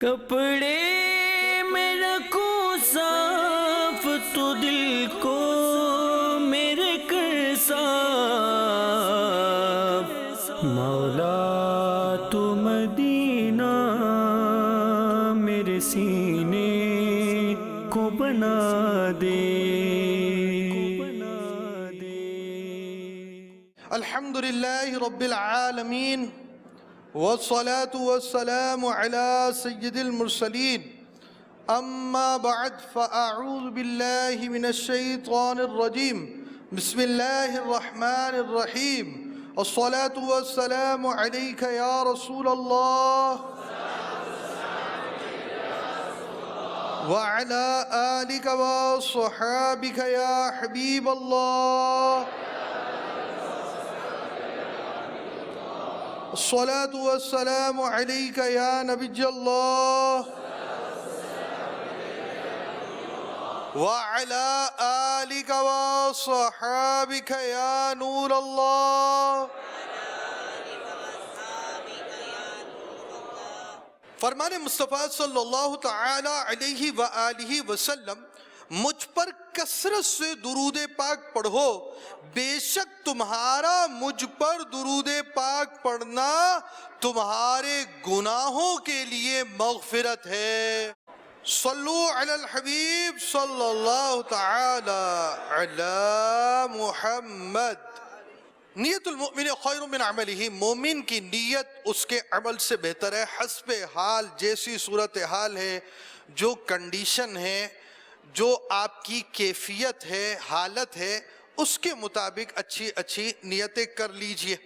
کپڑے میں رکھوں صاف تو دل کو میرے کر صاف، مولا تو مدینہ میرے سینے کو بنا دے۔ الحمدللہ رب العالمین والصلاة والسلام على سید المرسلین، اما بعد فاعوذ باللہ من الشیطان الرجیم، بسم اللہ الرحمن الرحیم، الصلاة والسلام علیک یا رسول اللہ وعلى آلک وصحابک یا حبیب اللہ، الصلاة والسلام علیک یا نبی اللہ وعلی آلک وصحابک یا نور اللہ۔ فرمان مصطفیٰ صلی اللہ تعالی علیہ وآلہ وسلم، مجھ پر کثرت سے درود پاک پڑھو، بے شک تمہارا مجھ پر درود پاک پڑھنا تمہارے گناہوں کے لیے مغفرت ہے۔ صلو علی الحبیب صلی اللہ تعالی علی محمد۔ نیت المؤمن خیر من عملہ، مومن کی نیت اس کے عمل سے بہتر ہے۔ حسب حال، جیسی صورتحال ہے، جو کنڈیشن ہے، جو آپ کی کیفیت ہے، حالت ہے، اس کے مطابق اچھی اچھی نیتیں کر لیجئے۔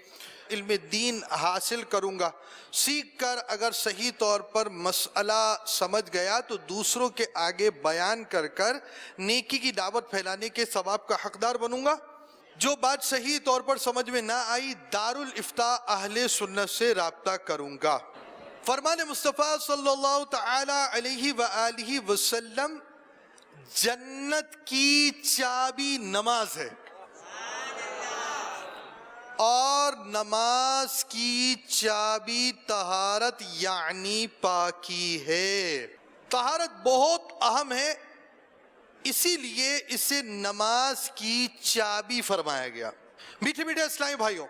علم دین حاصل کروں گا، سیکھ کر اگر صحیح طور پر مسئلہ سمجھ گیا تو دوسروں کے آگے بیان کر کر نیکی کی دعوت پھیلانے کے ثواب کا حقدار بنوں گا۔ جو بات صحیح طور پر سمجھ میں نہ آئی، دارالافتاء اہل سنت سے رابطہ کروں گا۔ فرمان مصطفیٰ صلی اللہ تعالی علیہ وآلہ وسلم، جنت کی چابی نماز ہے، اور نماز کی چابی طہارت یعنی پاکی ہے۔ طہارت بہت اہم ہے، اسی لیے اسے نماز کی چابی فرمایا گیا۔ میٹھے میٹھے اسلامی بھائیوں،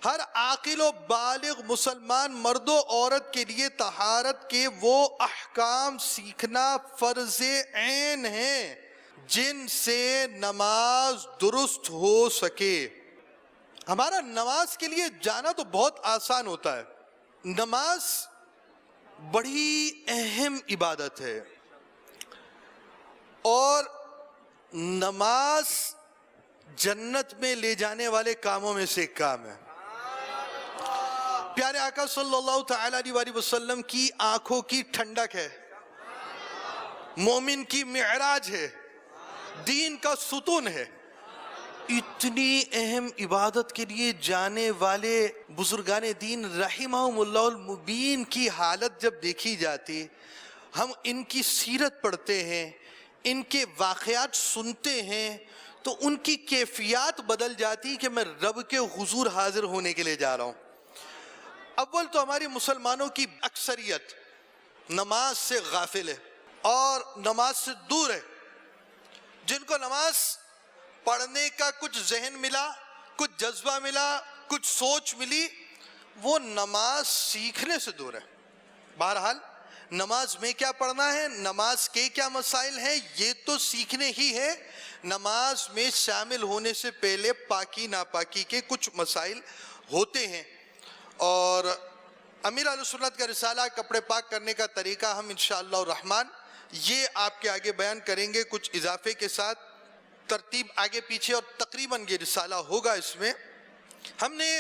ہر عاقل و بالغ مسلمان مرد و عورت کے لیے طہارت کے وہ احکام سیکھنا فرض عین ہے جن سے نماز درست ہو سکے۔ ہمارا نماز کے لیے جانا تو بہت آسان ہوتا ہے۔ نماز بڑی اہم عبادت ہے، اور نماز جنت میں لے جانے والے کاموں میں سے ایک کام ہے۔ پیارے آقا صلی اللہ تعالی علیہ وسلم کی آنکھوں کی ٹھنڈک ہے، مومن کی معراج ہے، دین کا ستون ہے۔ اتنی اہم عبادت کے لیے جانے والے بزرگان دین رحمہم اللہ المبین کی حالت جب دیکھی جاتی، ہم ان کی سیرت پڑھتے ہیں، ان کے واقعات سنتے ہیں، تو ان کی کیفیات بدل جاتی کہ میں رب کے حضور حاضر ہونے کے لیے جا رہا ہوں۔ اول تو ہماری مسلمانوں کی اکثریت نماز سے غافل ہے اور نماز سے دور ہے۔ جن کو نماز پڑھنے کا کچھ ذہن ملا، کچھ جذبہ ملا، کچھ سوچ ملی، وہ نماز سیکھنے سے دور ہے۔ بہرحال نماز میں کیا پڑھنا ہے، نماز کے کیا مسائل ہیں، یہ تو سیکھنے ہی ہے۔ نماز میں شامل ہونے سے پہلے پاکی ناپاکی کے کچھ مسائل ہوتے ہیں، اور امیر اہل سنت کا رسالہ کپڑے پاک کرنے کا طریقہ ہم انشاءاللہ الرحمن یہ آپ کے آگے بیان کریں گے، کچھ اضافے کے ساتھ، ترتیب آگے پیچھے، اور تقریباً یہ رسالہ ہوگا۔ اس میں ہم نے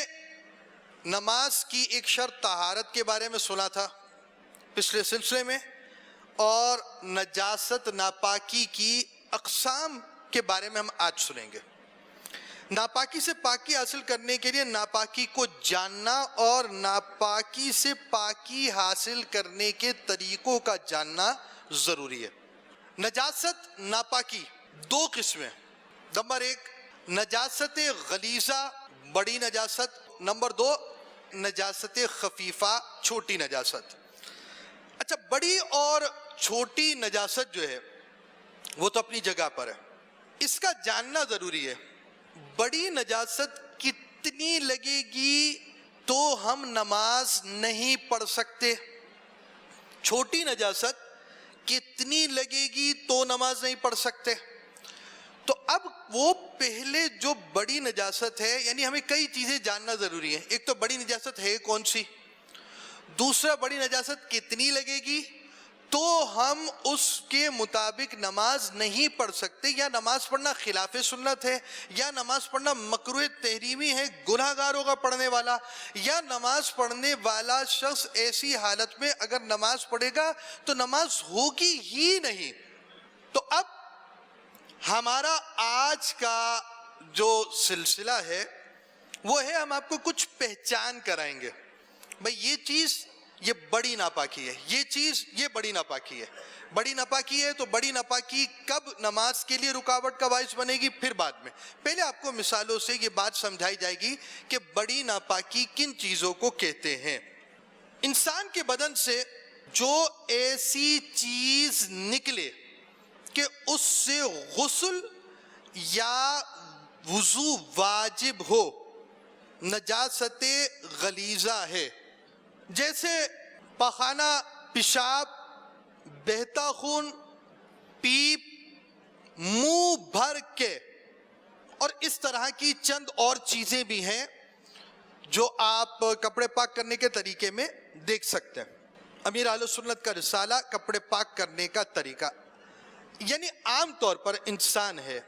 نماز کی ایک شرط طہارت کے بارے میں سنا تھا پچھلے سلسلے میں، اور نجاست ناپاکی کی اقسام کے بارے میں ہم آج سنیں گے۔ ناپاکی سے پاکی حاصل کرنے کے لیے ناپاکی کو جاننا اور ناپاکی سے پاکی حاصل کرنے کے طریقوں کا جاننا ضروری ہے۔ نجاست ناپاکی دو قسمیں، نمبر ایک نجاست غلیظہ بڑی نجاست، نمبر دو نجاست خفیفہ چھوٹی نجاست۔ اچھا، بڑی اور چھوٹی نجاست جو ہے وہ تو اپنی جگہ پر ہے، اس کا جاننا ضروری ہے۔ بڑی نجاست کتنی لگے گی تو ہم نماز نہیں پڑھ سکتے، چھوٹی نجاست کتنی لگے گی تو نماز نہیں پڑھ سکتے۔ تو اب وہ پہلے جو بڑی نجاست ہے، یعنی ہمیں کئی چیزیں جاننا ضروری ہے۔ ایک تو بڑی نجاست ہے کون سی، دوسرا بڑی نجاست کتنی لگے گی تو ہم اس کے مطابق نماز نہیں پڑھ سکتے، یا نماز پڑھنا خلاف سنت ہے، یا نماز پڑھنا مکروہ تحریمی ہے، گناہ گار ہوگا پڑھنے والا، یا نماز پڑھنے والا شخص ایسی حالت میں اگر نماز پڑھے گا تو نماز ہوگی ہی نہیں۔ تو اب ہمارا آج کا جو سلسلہ ہے وہ ہے، ہم آپ کو کچھ پہچان کرائیں گے، بھئی یہ چیز یہ بڑی ناپاکی ہے، یہ چیز یہ بڑی ناپاکی ہے۔ بڑی ناپاکی ہے تو بڑی ناپاکی کب نماز کے لیے رکاوٹ کا باعث بنے گی، پھر بعد میں۔ پہلے آپ کو مثالوں سے یہ بات سمجھائی جائے گی کہ بڑی ناپاکی کن چیزوں کو کہتے ہیں۔ انسان کے بدن سے جو ایسی چیز نکلے کہ اس سے غسل یا وضو واجب ہو، نجاست غلیظہ ہے، جیسے پخانہ، پیشاب، بہتا خون، پیپ، منہ بھر کے، اور اس طرح کی چند اور چیزیں بھی ہیں جو آپ کپڑے پاک کرنے کے طریقے میں دیکھ سکتے ہیں۔ امیر اہل سنت کا رسالہ کپڑے پاک کرنے کا طریقہ، یعنی عام طور پر انسان ہے،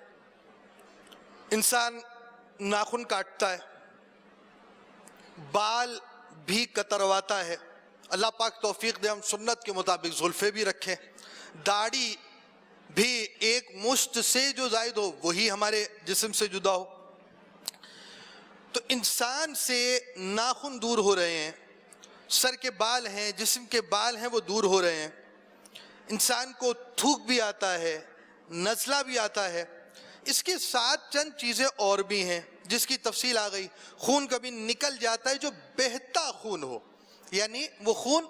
انسان ناخن کاٹتا ہے، بال بھی کترواتا ہے، اللہ پاک توفیق دے ہم سنت کے مطابق زلفے بھی رکھیں، داڑھی بھی ایک مشت سے جو زائد ہو وہی ہمارے جسم سے جدا ہو۔ تو انسان سے ناخن دور ہو رہے ہیں، سر کے بال ہیں، جسم کے بال ہیں وہ دور ہو رہے ہیں، انسان کو تھوک بھی آتا ہے، نزلہ بھی آتا ہے، اس کے ساتھ چند چیزیں اور بھی ہیں جس کی تفصیل آ گئی۔ خون کبھی نکل جاتا ہے جو بہتا خون ہو، یعنی وہ خون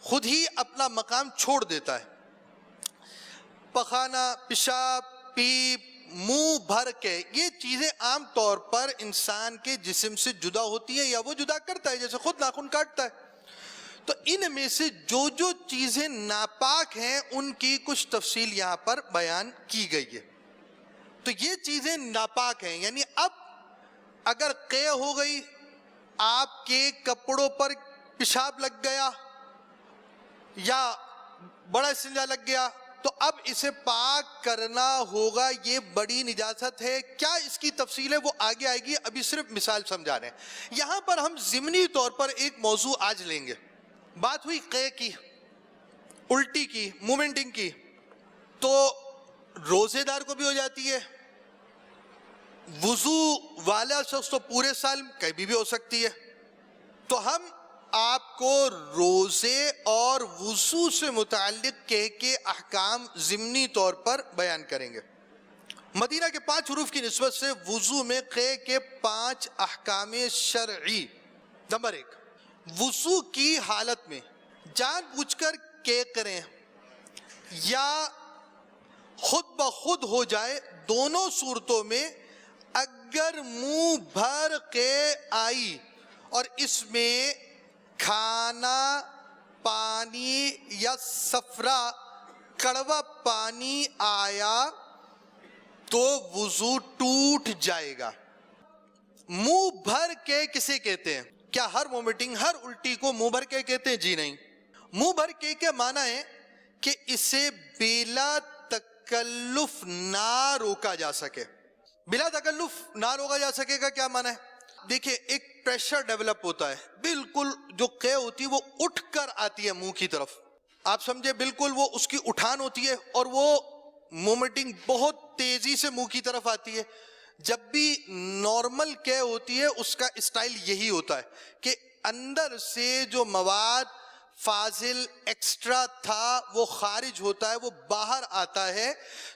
خود ہی اپنا مقام چھوڑ دیتا ہے۔ پخانہ، پیشاب، پیپ، منہ بھر کے، یہ چیزیں عام طور پر انسان کے جسم سے جدا ہوتی ہیں یا وہ جدا کرتا ہے، جیسے خود ناخن کاٹتا ہے۔ تو ان میں سے جو جو چیزیں ناپاک ہیں ان کی کچھ تفصیل یہاں پر بیان کی گئی ہے۔ تو یہ چیزیں ناپاک ہیں، یعنی اب اگر قے ہو گئی، آپ کے کپڑوں پر پیشاب لگ گیا یا بڑا استنجا لگ گیا تو اب اسے پاک کرنا ہوگا، یہ بڑی نجاست ہے۔ کیا اس کی تفصیل ہے وہ آگے آئے گی، ابھی صرف مثال سمجھا رہے ہیں۔ یہاں پر ہم ضمنی طور پر ایک موضوع آج لیں گے۔ بات ہوئی قے کی، الٹی کی، مومنٹنگ کی، تو روزے دار کو بھی ہو جاتی ہے، وضو والا شخص تو پورے سال کبھی بھی ہو سکتی ہے۔ تو ہم آپ کو روزے اور وضو سے متعلق کے احکام ضمنی طور پر بیان کریں گے۔ مدینہ کے 5 حروف کی نسبت سے وضو میں قے کے 5 احکام شرعی۔ نمبر 1، وضو کی حالت میں جان بوجھ کر قے کریں یا خود بخود ہو جائے، دونوں صورتوں میں اگر منہ بھر قے آئی اور اس میں کھانا، پانی یا صفرا کڑوا پانی آیا تو وضو ٹوٹ جائے گا۔ منہ بھر کے کسے کہتے ہیں؟ کیا ہر وومٹنگ، ہر الٹی کو منہ بھر کے کہتے ہیں؟ جی نہیں۔ منہ بھر کے کیا معنی ہے کہ اسے بلا تکلف نہ روکا جا سکے۔ بلا تکلف نہ روکا جا سکے کا کیا معنی ہے؟ دیکھیں، ایک پریشر ڈیولپ ہوتا ہے، بالکل جو قے ہوتی ہے وہ اٹھ کر آتی ہے منہ کی طرف، آپ سمجھے، بالکل وہ اس کی اٹھان ہوتی ہے اور وہ مومنٹنگ بہت تیزی سے منہ کی طرف آتی ہے۔ جب بھی نارمل قے ہوتی ہے اس کا اسٹائل یہی ہوتا ہے کہ اندر سے جو مواد فاضل ایکسٹرا تھا وہ خارج ہوتا ہے، وہ باہر آتا ہے۔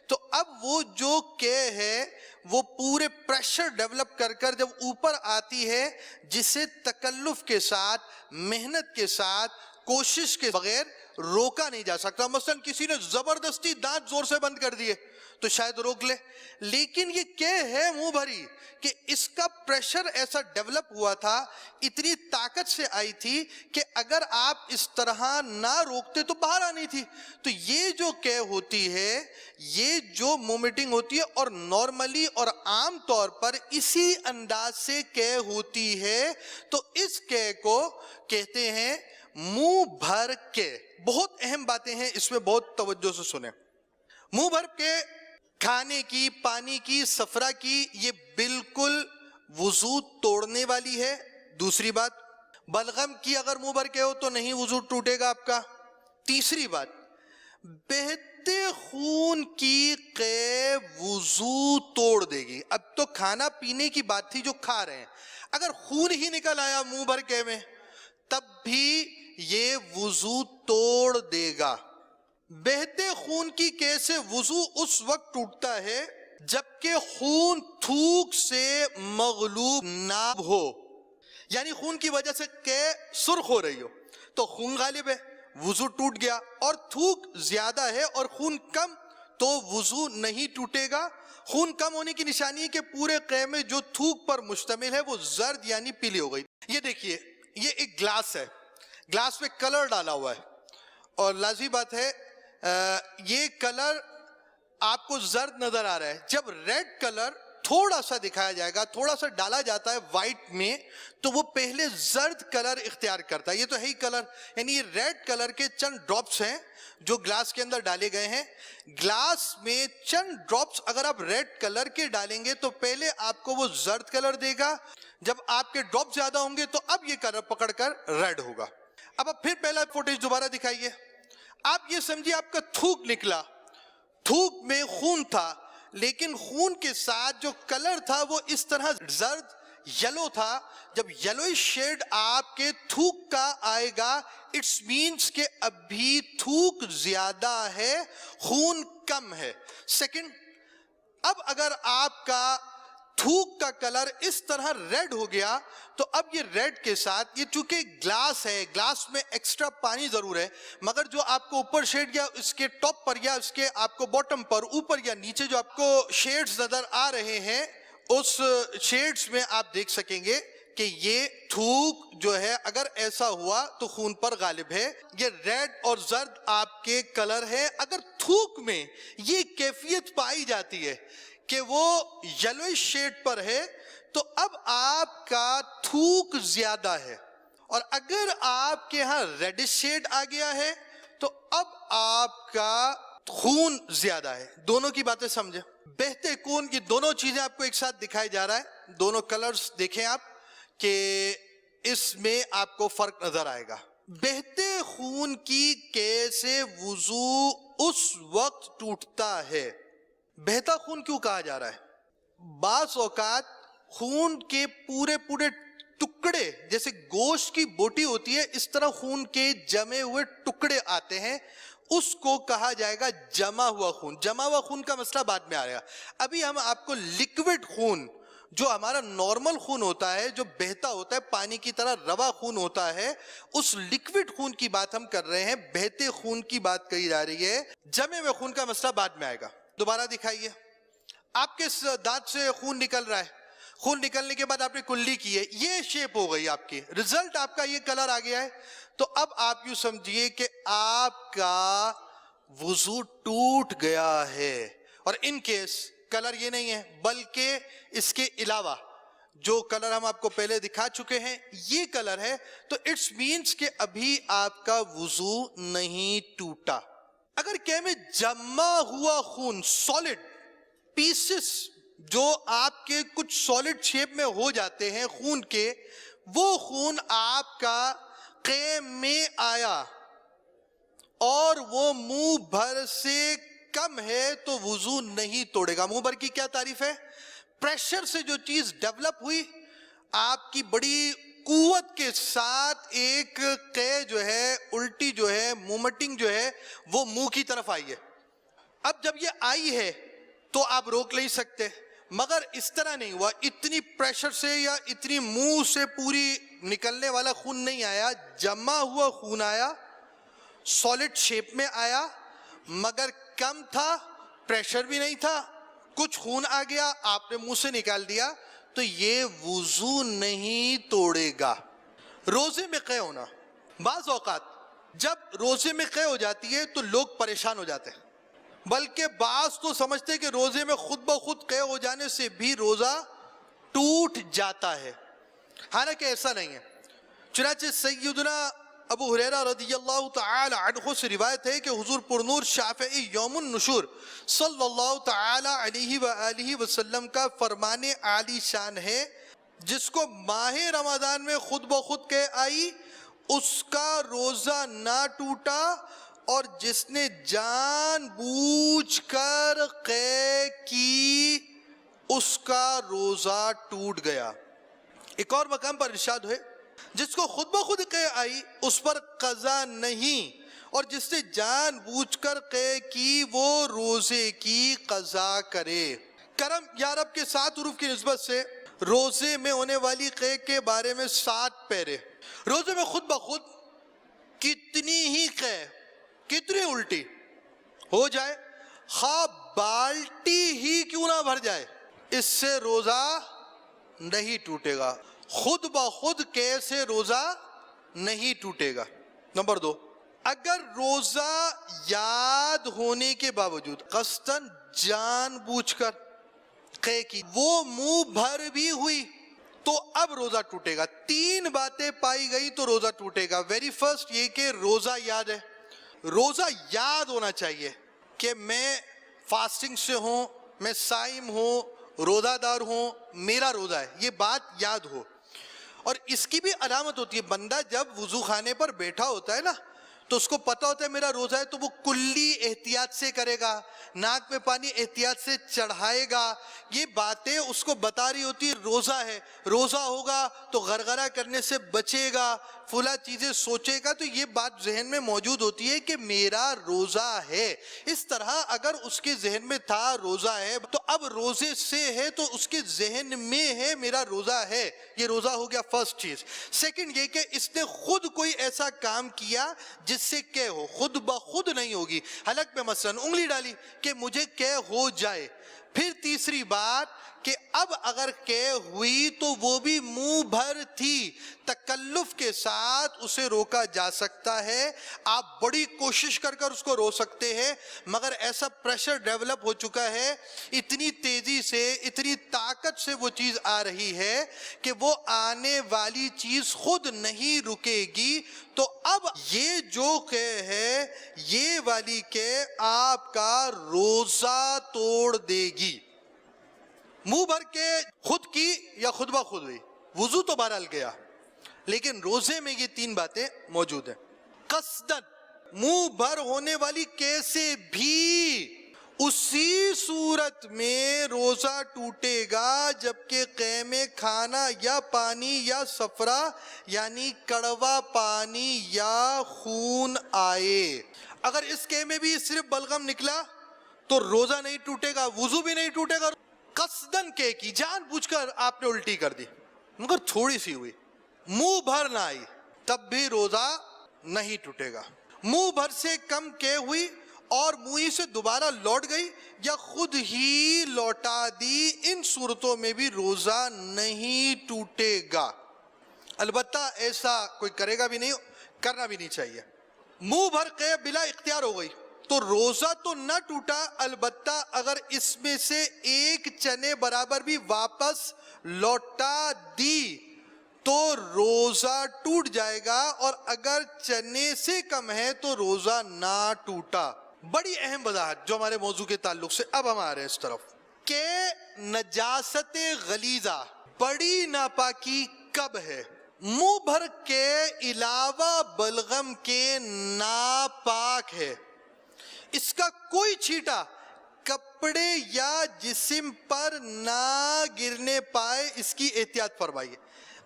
تو اب وہ جو قے ہے وہ پورے پریشر ڈیولپ کر کر جب اوپر آتی ہے، جسے تکلف کے ساتھ، محنت کے ساتھ، کوشش کے بغیر روکا نہیں جا سکتا. مثلا کسی نے زبردستی دانت زور سے بند کر دیے تو شاید روک لے, لیکن یہ کہ ہے منہ بھری کہ اس کا پریشر ایسا ڈیولپ ہوا تھا, اتنی طاقت سے آئی تھی کہ اگر آپ اس طرح نہ روکتے تو باہر آنی تھی. تو یہ جو کہ ہوتی ہے, یہ جو مومنٹنگ ہوتی ہے, اور نارملی اور عام طور پر اسی انداز سے کہ ہوتی ہے, تو اس کہ کو کہتے ہیں منہ بھر کے. بہت اہم باتیں ہیں اس میں, بہت توجہ سے سنیں. منہ بھر کے کھانے کی, پانی کی, سفرہ کی, یہ بالکل وضو توڑنے والی ہے. دوسری بات, بلغم کی اگر منہ بھر کے ہو تو نہیں وضو ٹوٹے گا آپ کا. تیسری بات, بہتے خون کی قے وضو توڑ دے گی. اب تو کھانا پینے کی بات تھی جو کھا رہے ہیں, اگر خون ہی نکل آیا منہ بھر کے میں تب بھی یہ وضو توڑ دے گا. بہتے خون کی قے سے وضو اس وقت ٹوٹتا ہے جبکہ خون تھوک سے مغلوب نہ ہو, یعنی خون کی وجہ سے قے سرخ ہو رہی ہو تو خون غالب ہے, وضو ٹوٹ گیا. اور تھوک زیادہ ہے اور خون کم تو وضو نہیں ٹوٹے گا. خون کم ہونے کی نشانی ہے کہ پورے قے میں جو تھوک پر مشتمل ہے وہ زرد یعنی پیلی ہو گئی. یہ دیکھیے, یہ ایک گلاس ہے, گلاس میں کلر ڈالا ہوا ہے, اور لازمی بات ہے یہ کلر آپ کو زرد نظر آ رہا ہے. جب ریڈ کلر تھوڑا سا دکھایا جائے گا, تھوڑا سا ڈالا جاتا ہے وائٹ میں, تو وہ پہلے زرد کلر اختیار کرتا ہے. یہ تو ہے ہی کلر, یعنی یہ ریڈ کلر کے چند ڈراپس ہیں جو گلاس کے اندر ڈالے گئے ہیں. گلاس میں چند ڈراپس اگر آپ ریڈ کلر کے ڈالیں گے تو پہلے آپ کو وہ زرد کلر دے گا, جب آپ کے ڈراپ زیادہ ہوں گے تو اب یہ کلر پکڑ کر ریڈ ہوگا. اب پھر پہلا فوٹیج دوبارہ دکھائیے. آپ یہ سمجھیے آپ کا تھوک نکلا, تھوک میں خون تھا, لیکن خون کے ساتھ جو کلر تھا وہ اس طرح زرد یلو تھا. جب یلوئی شیڈ آپ کے تھوک کا آئے گا, اٹس مینز کہ ابھی تھوک زیادہ ہے, خون کم ہے. سیکنڈ, اب اگر آپ کا تھوک کا کلر اس طرح ریڈ ہو گیا تو اب یہ ریڈ کے ساتھ, یہ چونکہ گلاس ہے, گلاس میں ایکسٹرا پانی ضرور ہے, مگر جو آپ کو اوپر شیڈ یا اس کے ٹاپ پر یا اس کے آپ کو باٹم پر, اوپر یا نیچے جو آپ کو شیڈز نظر آ رہے ہیں, اس شیڈز میں آپ دیکھ سکیں گے کہ یہ تھوک جو ہے اگر ایسا ہوا تو خون پر غالب ہے. یہ ریڈ اور زرد آپ کے کلر ہے. اگر تھوک میں یہ کیفیت پائی جاتی ہے کہ وہ یلوئی شیڈ پر ہے تو اب آپ کا تھوک زیادہ ہے, اور اگر آپ کے ہاں ریڈش شیڈ آ گیا ہے تو اب آپ کا خون زیادہ ہے. دونوں کی باتیں سمجھیں. بہتے خون کی دونوں چیزیں آپ کو ایک ساتھ دکھائی جا رہا ہے, دونوں کلرز دیکھیں آپ کہ اس میں آپ کو فرق نظر آئے گا. بہتے خون کی قے سے وضو اس وقت ٹوٹتا ہے. بہتا خون کیوں کہا جا رہا ہے؟ بعض اوقات خون کے پورے ٹکڑے, جیسے گوشت کی بوٹی ہوتی ہے اس طرح خون کے جمے ہوئے ٹکڑے آتے ہیں, اس کو کہا جائے گا جمع ہوا خون. جمع ہوا خون کا مسئلہ بعد میں آئے گا. ابھی ہم آپ کو لکوڈ خون, جو ہمارا نارمل خون ہوتا ہے, جو بہتا ہوتا ہے, پانی کی طرح روا خون ہوتا ہے, اس لکوڈ خون کی بات ہم کر رہے ہیں. بہتے خون کی بات کہی جا رہی ہے. جمے ہوئے خون کا مسئلہ بعد میں آئے گا. دوبارہ دکھائیے. آپ کے دانت سے خون نکل رہا ہے, خون نکلنے کے بعد آپ نے کلی کی ہے, یہ شیپ ہو گئی آپ کی, رزلٹ آپ کا یہ کلر آ گیا ہے. تو اب آپ یوں سمجھیے کہ آپ کا وضو ٹوٹ گیا ہے. اور ان کیس کلر یہ نہیں ہے بلکہ اس کے علاوہ جو کلر ہم آپ کو پہلے دکھا چکے ہیں یہ کلر ہے, تو اٹس مینز کہ ابھی آپ کا وضو نہیں ٹوٹا. اگر کہ میں جمع ہوا خون, سالڈ پیسز جو آپ کے کچھ سالڈ شیپ میں ہو جاتے ہیں خون کے, وہ خون آپ کا قے میں آیا اور وہ منہ بھر سے کم ہے تو وضو نہیں توڑے گا. منہ بھر کی کیا تعریف ہے؟ پریشر سے جو چیز ڈیولپ ہوئی, آپ کی بڑی قوت کے ساتھ ایک قے جو ہے, الٹی جو ہے, مومنٹنگ جو ہے وہ منہ کی طرف آئی ہے. اب جب یہ آئی ہے تو آپ روک نہیں سکتے, مگر اس طرح نہیں ہوا, اتنی پریشر سے یا اتنی منہ سے پوری نکلنے والا خون نہیں آیا, جمع ہوا خون آیا, سالڈ شیپ میں آیا مگر کم تھا, پریشر بھی نہیں تھا, کچھ خون آ گیا, آپ نے منہ سے نکال دیا, تو یہ وضو نہیں توڑے گا. روزے میں قے ہونا, بعض اوقات جب روزے میں قے ہو جاتی ہے تو لوگ پریشان ہو جاتے ہیں, بلکہ بعض تو سمجھتے کہ روزے میں خود بخود قے ہو جانے سے بھی روزہ ٹوٹ جاتا ہے, حالانکہ ایسا نہیں ہے. چنانچہ سیدنا ابو ہریرہ رضی اللہ تعالی عنہ سے روایت ہے کہ حضور پرنور شافعی یوم النشور صلی اللہ تعالی علیہ وآلہ وسلم کا فرمان عالی شان ہے, جس کو ماہ رمضان میں خود بخود قے آئی اس کا روزہ نہ ٹوٹا, اور جس نے جان بوجھ کر قے کی اس کا روزہ ٹوٹ گیا. ایک اور مقام پر ارشاد ہوئے, جس کو خود بخود قے آئی اس پر قضا نہیں, اور جس نے جان بوجھ کر قے کی وہ روزے کی قضا کرے. کرم یا رب کے 7 حروف کی نسبت سے روزے میں ہونے والی قے کے بارے میں 7 پیرے. روزے میں خود بخود کتنی ہی قے, کتنی الٹی ہو جائے, خواہ بالٹی ہی کیوں نہ بھر جائے, اس سے روزہ نہیں ٹوٹے گا. خود بخود قے سے روزہ نہیں ٹوٹے گا. نمبر 2, اگر روزہ یاد ہونے کے باوجود قصداً جان بوجھ کر قے کی وہ منہ بھر بھی ہوئی تو اب روزہ ٹوٹے گا. 3 باتیں پائی گئی تو روزہ ٹوٹے گا. ویری فرسٹ یہ کہ روزہ یاد ہے, روزہ یاد ہونا چاہیے کہ میں فاسٹنگ سے ہوں, میں صائم ہوں, روزہ دار ہوں, میرا روزہ ہے, یہ بات یاد ہو. اور اس کی بھی علامت ہوتی ہے, بندہ جب وضو خانے پر بیٹھا ہوتا ہے نا تو اس کو پتہ ہوتا ہے میرا روزہ ہے, تو وہ کلی احتیاط سے کرے گا, ناک میں پانی احتیاط سے چڑھائے گا. یہ باتیں اس کو بتا رہی ہوتی ہے روزہ ہے. روزہ ہوگا تو غرغرہ کرنے سے بچے گا, فلاں چیزیں سوچے گا, تو یہ بات ذہن میں موجود ہوتی ہے کہ میرا روزہ ہے. اس طرح اگر اس کے ذہن میں تھا روزہ ہے تو اب روزے سے ہے تو اس کے ذہن میں ہے میرا روزہ ہے, یہ روزہ ہو گیا فرسٹ چیز. سیکنڈ یہ کہ اس نے خود کوئی ایسا کام کیا جس سے قے ہو, خود بخود نہیں ہوگی. حلق میں مثلا انگلی ڈالی کہ مجھے قے ہو جائے. پھر تیسری بات کہ اب اگر قے ہوئی تو وہ بھی منہ بھر تھی, تکلف کے ساتھ اسے روکا جا سکتا ہے. آپ بڑی کوشش کر کر اس کو روک سکتے ہیں, مگر ایسا پریشر ڈیولپ ہو چکا ہے, اتنی تیزی سے, اتنی طاقت سے وہ چیز آ رہی ہے کہ وہ آنے والی چیز خود نہیں رکے گی. تو اب یہ جو قے ہے یہ والی قے آپ کا روزہ توڑ دے گی. منہ بھر کے خود کی یا خود بخود ہوئی, وضو تو بہرحال گیا, لیکن روزے میں یہ 3 باتیں موجود ہیں. قصداً منہ بھر ہونے والی قے سے بھی اسی صورت میں روزہ ٹوٹے گا جبکہ قے میں کھانا یا پانی یا صفرا یعنی کڑوا پانی یا خون آئے. اگر اس قے میں بھی صرف بلغم نکلا تو روزہ نہیں ٹوٹے گا, وضو بھی نہیں ٹوٹے گا. قصداً قے کی, جان بوجھ کر آپ نے الٹی کر دی مگر تھوڑی سی ہوئی, منہ بھر نہ آئی, تب بھی روزہ نہیں ٹوٹے گا. منہ بھر سے کم قے ہوئی اور منہ سے دوبارہ لوٹ گئی یا خود ہی لوٹا دی, ان صورتوں میں بھی روزہ نہیں ٹوٹے گا. البتہ ایسا کوئی کرے گا بھی نہیں, کرنا بھی نہیں چاہیے. منہ بھر قے بلا اختیار ہو گئی تو روزہ تو نہ ٹوٹا, البتہ اگر اس میں سے ایک چنے برابر بھی واپس لوٹا دی تو روزہ ٹوٹ جائے گا, اور اگر چنے سے کم ہے تو روزہ نہ ٹوٹا. بڑی اہم وضاحت جو ہمارے موضوع کے تعلق سے, اب ہم آ رہے ہیں اس طرف کہ نجاست غلیظہ, بڑی ناپاکی کب ہے. منہ بھر کے علاوہ بلغم کے ناپاک ہے, اس کا کوئی چھیٹا کپڑے یا جسم پر نہ گرنے پائے, اس کی احتیاط فرمائیے.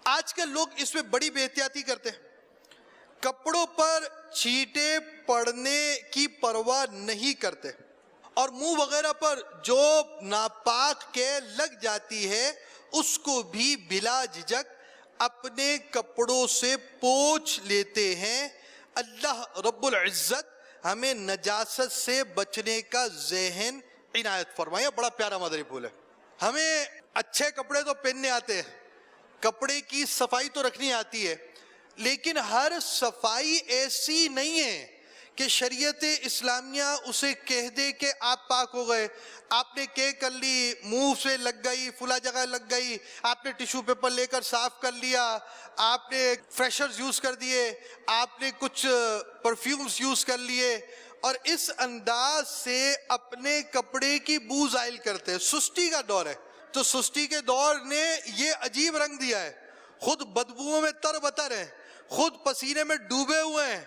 آج کل لوگ اس میں بڑی بے احتیاطی کرتے ہیں, کپڑوں پر چھینٹے پڑنے کی پرواہ نہیں کرتے, اور منہ وغیرہ پر جو ناپاک قے لگ جاتی ہے اس کو بھی بلا جھجک اپنے کپڑوں سے پوچھ لیتے ہیں. اللہ رب العزت ہمیں نجاست سے بچنے کا ذہن عنایت فرمائے. بڑا پیارا مدری پھول ہے. ہمیں اچھے کپڑے تو پہننے آتے ہیں, کپڑے کی صفائی تو رکھنی آتی ہے, لیکن ہر صفائی ایسی نہیں ہے کہ شریعت اسلامیہ اسے کہہ دے کہ آپ پاک ہو گئے. آپ نے کیک کر لی, منہ سے لگ گئی, فلاں جگہ لگ گئی, آپ نے ٹیشو پیپر لے کر صاف کر لیا, آپ نے فریشرز یوز کر دیے, آپ نے کچھ پرفیومز یوز کر لیے, اور اس انداز سے اپنے کپڑے کی بو زائل کرتے ہیں. سستی کا دور ہے, تو سستی کے دور نے یہ عجیب رنگ دیا ہے. خود بدبوؤں میں تر بتر ہیں, خود پسینے میں ڈوبے ہوئے ہیں,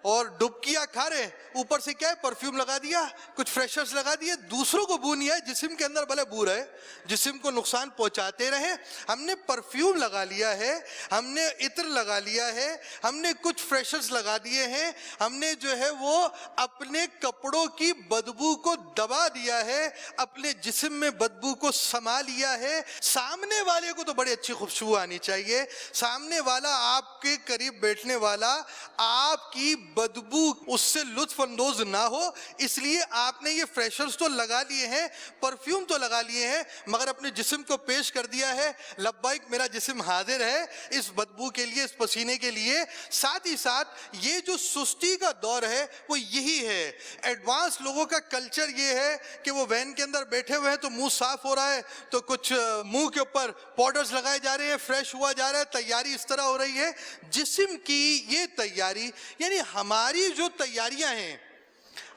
اور ڈبکیاں کھا رہے ہیں. اوپر سے کیا ہے, پرفیوم لگا دیا, کچھ فریشرز لگا دیے, دوسروں کو بو نہیں ہے, جسم کے اندر بھلے بو رہے, جسم کو نقصان پہنچاتے رہے. ہم نے پرفیوم لگا لیا ہے, ہم نے عطر لگا لیا ہے, ہم نے کچھ فریشرز لگا دیے ہیں, ہم نے جو ہے وہ اپنے کپڑوں کی بدبو کو دبا دیا ہے, اپنے جسم میں بدبو کو سما لیا ہے. سامنے والے کو تو بڑی اچھی خوشبو آنی چاہیے, سامنے والا آپ کے قریب بیٹھنے والا آپ کی بدبو اس سے لطف اندوز نہ ہو, اس لیے آپ نے یہ فریشرز تو لگا لیے ہیں, پرفیوم تو لگا لیے ہیں, مگر اپنے جسم کو پیش کر دیا ہے لبیک میرا جسم حاضر ہے اس بدبو کے لیے, اس پسینے کے لیے. ساتھ ہی ساتھ یہ جو سستی کا دور ہے وہ یہی ہے. ایڈوانس لوگوں کا کلچر یہ ہے کہ وہ وین کے اندر بیٹھے ہوئے ہیں تو منہ صاف ہو رہا ہے, تو کچھ منہ کے اوپر پاؤڈرز لگائے جا رہے ہیں, فریش ہوا جا رہا ہے, تیاری اس طرح ہو رہی ہے. جسم کی یہ تیاری, یعنی ہماری جو تیاریاں ہیں,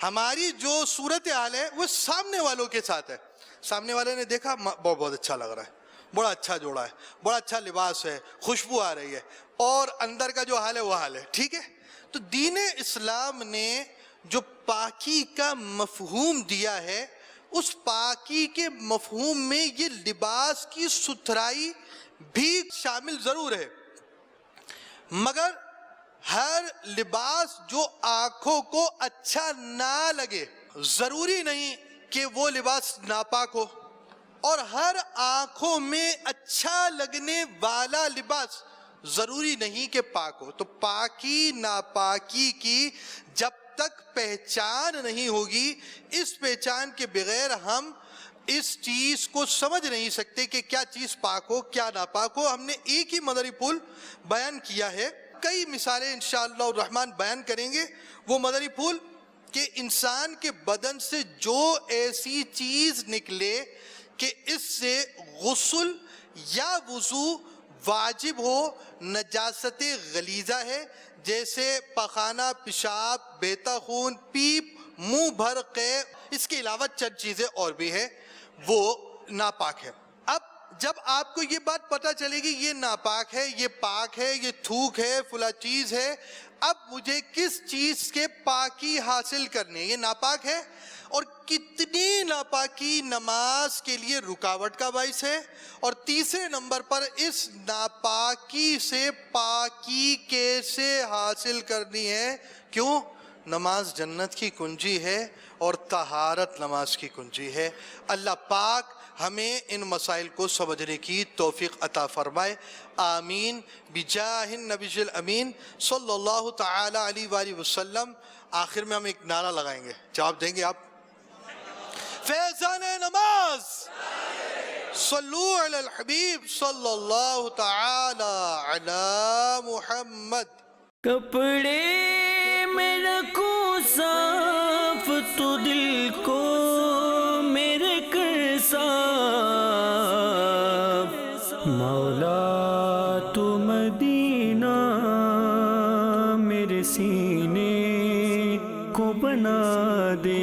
ہماری جو صورتحال ہے وہ سامنے والوں کے ساتھ ہے. سامنے والے نے دیکھا بہت اچھا لگ رہا ہے, بڑا اچھا جوڑا ہے, بڑا اچھا لباس ہے, خوشبو آ رہی ہے, اور اندر کا جو حال ہے وہ حال ہے. ٹھیک ہے, تو دین اسلام نے جو پاکی کا مفہوم دیا ہے, اس پاکی کے مفہوم میں یہ لباس کی ستھرائی بھی شامل ضرور ہے, مگر ہر لباس جو آنکھوں کو اچھا نہ لگے ضروری نہیں کہ وہ لباس ناپاک ہو, اور ہر آنکھوں میں اچھا لگنے والا لباس ضروری نہیں کہ پاک ہو. تو پاکی ناپاکی کی جب تک پہچان نہیں ہوگی, اس پہچان کے بغیر ہم اس چیز کو سمجھ نہیں سکتے کہ کیا چیز پاک ہو کیا ناپاک ہو. ہم نے ایک ہی مدری پھول بیان کیا ہے, کئی مثالیں انشاءاللہ الرحمن بیان کریں گے. وہ مدری پھول کہ انسان کے بدن سے جو ایسی چیز نکلے کہ اس سے غسل یا وضو واجب ہو, نجاست غلیظہ ہے, جیسے پخانہ, پیشاب, بیتا خون, پیپ, منہ بھر قے, اس کے علاوہ چند چیزیں اور بھی ہیں, وہ ناپاک ہے. اب جب آپ کو یہ بات پتہ چلے گی یہ ناپاک ہے, یہ پاک ہے, یہ تھوک ہے, فلاں چیز ہے, اب مجھے کس چیز کے پاکی حاصل کرنے, یہ ناپاک ہے, اور کتنی ناپاکی نماز کے لیے رکاوٹ کا باعث ہے, اور تیسرے نمبر پر اس ناپاکی سے پاکی کیسے حاصل کرنی ہے. کیوں؟ نماز جنت کی کنجی ہے اور طہارت نماز کی کنجی ہے. اللہ پاک ہمیں ان مسائل کو سمجھنے کی توفیق عطا فرمائے. آمین بجاہ النبی الامین صلی اللہ تعالی علیہ وآلہ وسلم. آخر میں ہم ایک نعرہ لگائیں گے, جواب دیں گے آپ. فیضان نماز صلو علی الحبیب صلی اللہ تعالی علی محمد. کپڑے میں رکھوں صاف تو دل کو میرے کر صاف, مولا تو مدینہ میرے سینے کو بنا دے.